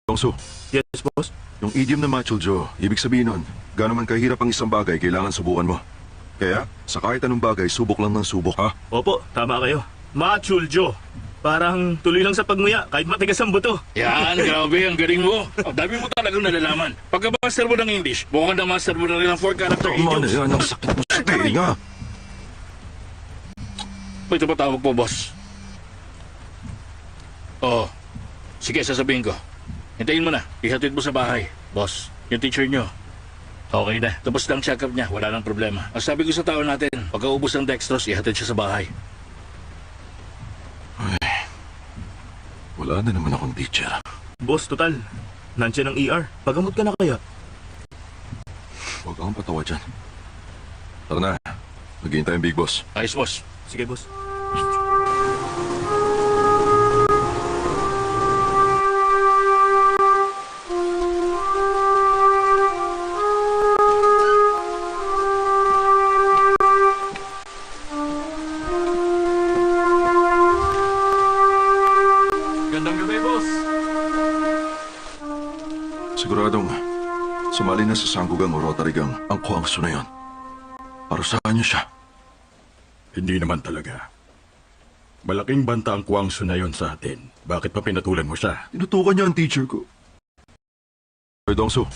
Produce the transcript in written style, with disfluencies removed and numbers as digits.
Dongso, Yes, boss. yung idiom na Machul Joe, ibig sabihin nun, gaano man kahirap ang isang bagay, kailangan subukan mo. Kaya, sa kahit anong bagay, subok lang ng subok, ha? Opo, tama kayo. Machuljo. Parang tuloy lang sa pagmuya, kahit matigas ang buto. Yan, grabe, ang galing mo. Ang dami mo talagang nalalaman. Pagka-master mo ng English, mukhang na-master mo na rin ang 4 character Tama na idioms. yan, ang sakit mo sa tenga. May tumatawag po, boss. Oo. Sige, sasabihin ko. Hintayin mo na. Ihatid mo sa bahay. Boss, yung teacher nyo. Okay na. Tapos lang check-up niya. Wala nang problema. Ang sabi ko sa tao natin, pagkaubos ng dextrose, ihatid siya sa bahay. Wala na naman akong teacher. Boss, total. Nandiyan ang ER. Pagamot ka na kaya? Huwag akong patawa dyan. Tara na, maghihintay ang Big Boss. Ayos, boss. Sige, boss. Gandang gabi, boss. Siguradong sumali na sa Sanggugang o Rotary Gang ang Kuangso na yon. Para saan niyo siya? Hindi naman talaga. Malaking banta ang Kuangso na yon sa atin. Bakit pa pinatulan mo siya? Tinutukan niya ang teacher ko. Dongso,